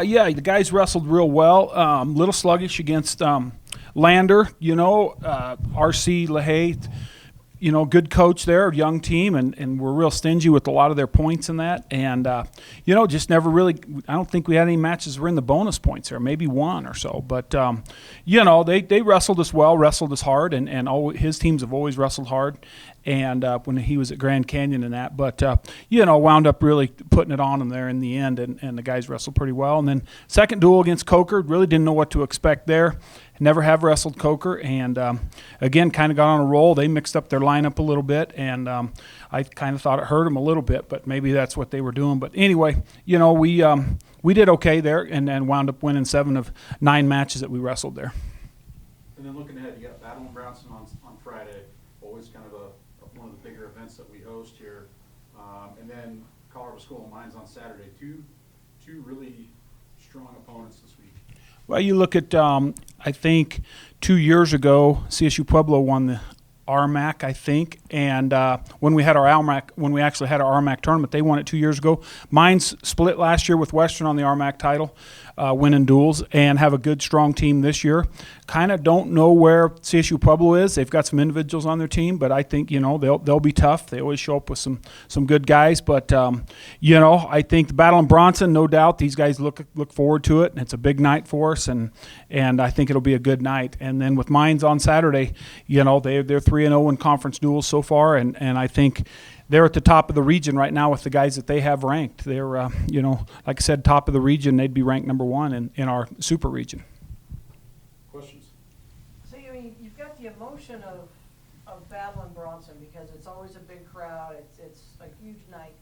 Yeah, the guys wrestled real well. Little sluggish against Lander, RC LaHaye, good coach there, young team, and we're real stingy with a lot of their points in that. And, just never really – I don't think we had any matches that were in the bonus points there, maybe one or so. But, they wrestled us well, wrestled us hard, and his teams have always wrestled hard. And when he was at Grand Canyon and that. But, wound up really putting it on him there in the end, and the guys wrestled pretty well. And then second duel against Coker, really didn't know what to expect there. Never have wrestled Coker, and again, kind of got on a roll. They mixed up their lineup a little bit, and I kind of thought it hurt them a little bit, but maybe that's what they were doing. But anyway, we did okay there, and wound up winning 7 of 9 matches that we wrestled there. And then looking ahead, you got Battle in Brownson on Friday, always kind of one of the bigger events that we host here, and then Colorado School of Mines on Saturday. Two really strong opponents this week. Well, you look at, I think 2 years ago, CSU Pueblo won the RMAC, I think, and when we actually had our RMAC tournament, they won it 2 years ago. Mines split last year with Western on the RMAC title, winning duels, and have a good, strong team this year. Kind of don't know where CSU Pueblo is. They've got some individuals on their team, but I think they'll be tough. They always show up with some good guys. But I think the Battle in Brownson, no doubt, these guys look forward to it, and it's a big night for us, and I think it'll be a good night. And then with Mines on Saturday, they're 3-0 in conference duels so far, and I think they're at the top of the region right now with the guys that they have ranked. They're, like I said, top of the region. They'd be ranked number 1 in our super region. Questions? So, you've got the emotion of Battle in Brownson because it's always a big crowd. It's a huge night.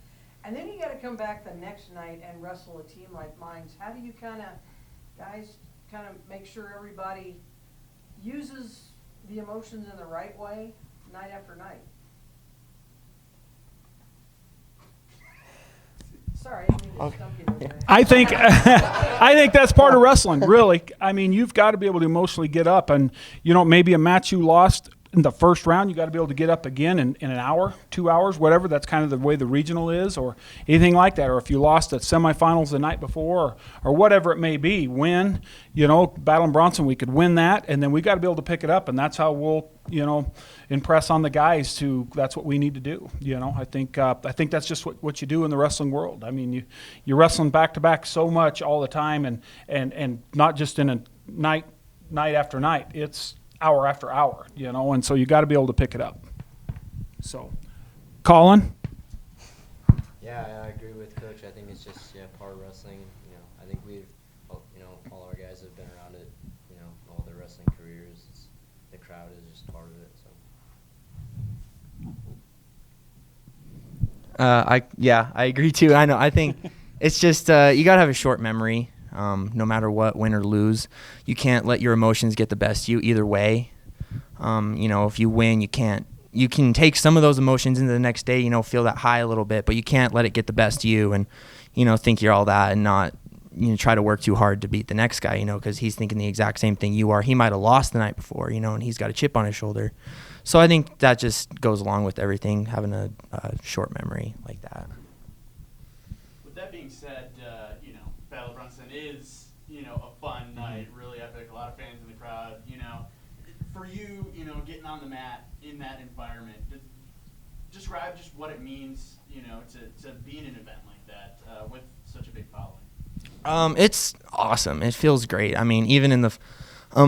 And then you got to come back the next night and wrestle a team like Mines. How do you guys make sure everybody uses the emotions in the right way night after night? Sorry, I didn't mean to stump you there. I think that's part of wrestling, really. I mean, you've got to be able to emotionally get up, and maybe a match you lost in the first round, you got to be able to get up again in an hour, 2 hours, whatever. That's kind of the way the regional is, or anything like that. Or if you lost at semifinals the night before, or whatever it may be, Battle in Brownson, we could win that, and then we got to be able to pick it up, and that's how we'll impress on the guys. That's what we need to do. I think that's just what you do in the wrestling world. I mean, you're wrestling back to back so much all the time, and not just in a night after night. It's hour after hour, and so you got to be able to pick it up. So, Collin? Yeah, I agree with Coach. I think it's just part of wrestling. I think we've all our guys have been around it. All their wrestling careers. The crowd is just part of it. So. I agree too. I know. I think it's just you gotta have a short memory. No matter what, win or lose, you can't let your emotions get the best of you either way. If you win, you can take some of those emotions into the next day, feel that high a little bit, but you can't let it get the best of you and, think you're all that and not, try to work too hard to beat the next guy, because he's thinking the exact same thing you are. He might have lost the night before, and he's got a chip on his shoulder. So I think that just goes along with everything, having a short memory like that. With that being said, Battle of Brownson is, a fun night, really epic, a lot of fans in the crowd, For you, getting on the mat in that environment, describe just what it means, to be in an event like that with such a big following. It's awesome. It feels great. I mean, even in the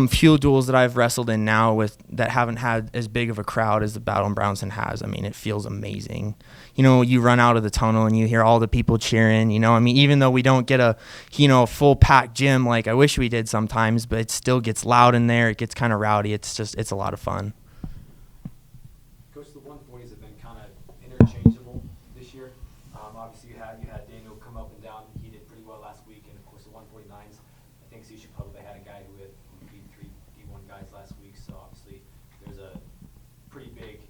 few duels that I've wrestled in now that haven't had as big of a crowd as the Battle in Brownson has, I mean, it feels amazing. You run out of the tunnel and you hear all the people cheering, I mean, even though we don't get a full packed gym like I wish we did sometimes, but it still gets loud in there. It gets kind of rowdy. It's a lot of fun. Coach, the 140s have been kind of interchangeable this year. Obviously you had Daniel come up and down. He did pretty well last week, and of course the 149s. I think CSU Public, they had a guy who beat 3 D1 guys last week, so obviously there's a pretty big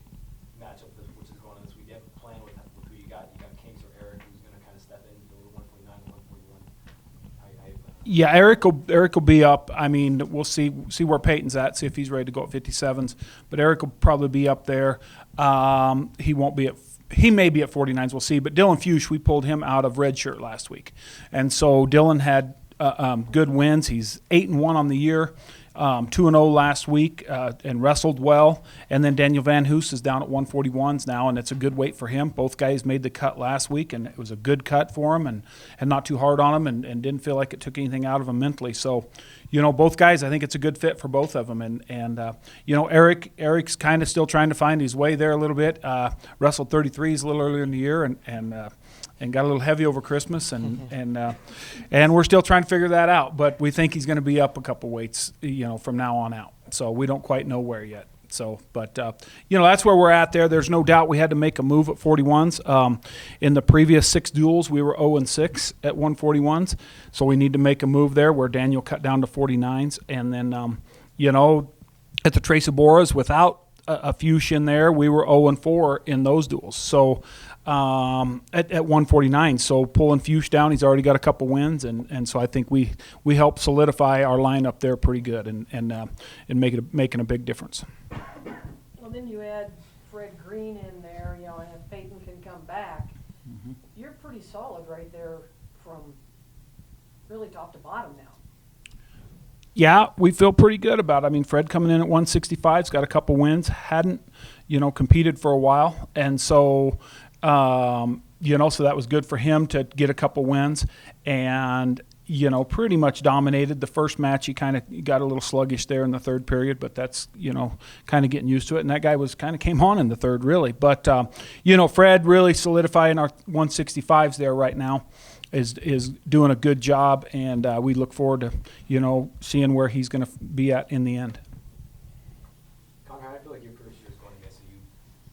matchup which is going on this week. You have a plan with who you got. You got Kings or Eric, who's going to kind of step in the 149 and 141. How you plan? Yeah, Eric will be up. I mean, we'll see where Peyton's at, see if he's ready to go at 57s. But Eric will probably be up there. He may be at 49s, we'll see. But Dylan Fuchs, we pulled him out of redshirt last week. And so Dylan had good wins. He's 8-1 on the year, 2-0 last week, and wrestled well. And then Daniel Van Hoos is down at 141s now, and it's a good weight for him. Both guys made the cut last week, and it was a good cut for him, and not too hard on him, and didn't feel like it took anything out of him mentally. So, both guys, I think it's a good fit for both of them. And Eric's kind of still trying to find his way there a little bit. Wrestled 33s a little earlier in the year, and got a little heavy over Christmas, and we're still trying to figure that out. But we think he's going to be up a couple weights, from now on out. So we don't quite know where yet. So, but that's where we're at there. There's no doubt we had to make a move at 41s. In the previous 6 duels, we were 0-6 at 141s. So we need to make a move there where Daniel cut down to 49s, and then at the Tracy Boras without a Fuchs in there, we were 0-4 in those duels. So at 149, so pulling Fuchs down, he's already got a couple wins, and so I think we help solidify our lineup there pretty good, and making a big difference. Well, then you add Fred Green in there, and if Peyton can come back, you're pretty solid right there from really top to bottom now. Yeah, we feel pretty good about it. I mean, Fred coming in at 165's got a couple wins, hadn't, competed for a while. And so, so that was good for him to get a couple wins. And, pretty much dominated. The first match, he kind of got a little sluggish there in the third period, but that's, kind of getting used to it. And that guy came on in the third, really. But, Fred really solidifying our 165s there right now. Is doing a good job, and we look forward to seeing where he's going to be at in the end. Conrad, I feel like your first year is going against you.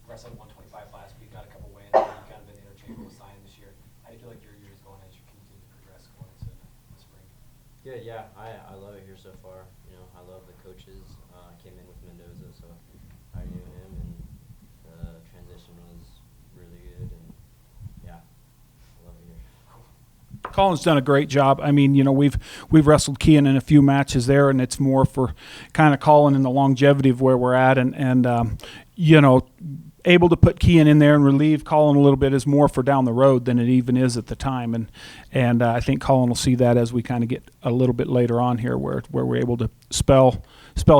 Wrestled 125 last week, got a couple wins, and you've kind of been interchangeable sign this year. How do you feel like your year is going as you continue to progress going into the spring? Yeah, I love it here so far. I love the coaches. I came in with Mendoza, so I knew him, and the transition was really good, and yeah, I love it here. Colin's done a great job. I mean, we've wrestled Kean in a few matches there, and it's more for kind of Colin and the longevity of where we're at, and able to put Kean in there and relieve Colin a little bit is more for down the road than it even is at the time, and I think Colin will see that as we kind of get a little bit later on here, where we're able to spell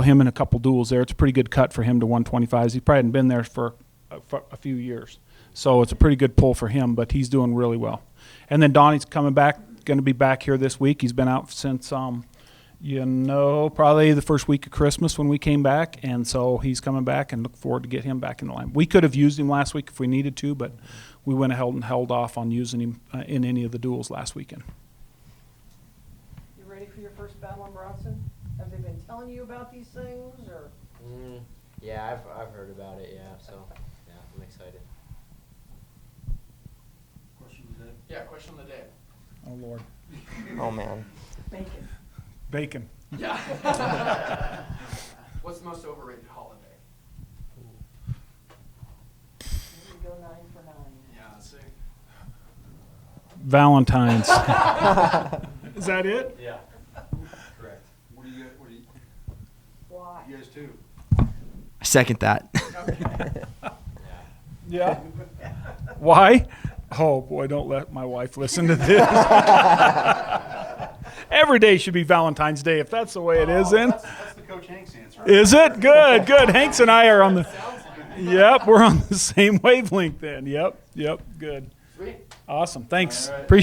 him in a couple duels there. It's a pretty good cut for him to 125s. He probably hadn't been there for a few years, so it's a pretty good pull for him. But he's doing really well. And then Donnie's coming back, going to be back here this week. He's been out since, probably the first week of Christmas when we came back. And so he's coming back, and look forward to get him back in the line. We could have used him last week if we needed to, but we went ahead and held off on using him in any of the duels last weekend. You ready for your first battle in Brownson? Have they been telling you about these things, or? Yeah, I've heard about it, yeah, so yeah, I'm excited. Question of the day. Oh, Lord. Oh, man. Bacon. Yeah. What's the most overrated holiday? We go 9 for 9. Yeah, let's see. Valentine's. Is that it? Yeah, correct. What do you Why? you guys too? I second that. Yeah. Why? Oh, boy, don't let my wife listen to this. Every day should be Valentine's Day, if that's the way it is, then. That's the Coach Hanks answer. Is it? Good. Hanks and I are on the Yep, we're on the same wavelength then. Yep, good. Sweet. Awesome. Thanks. All right. Appreciate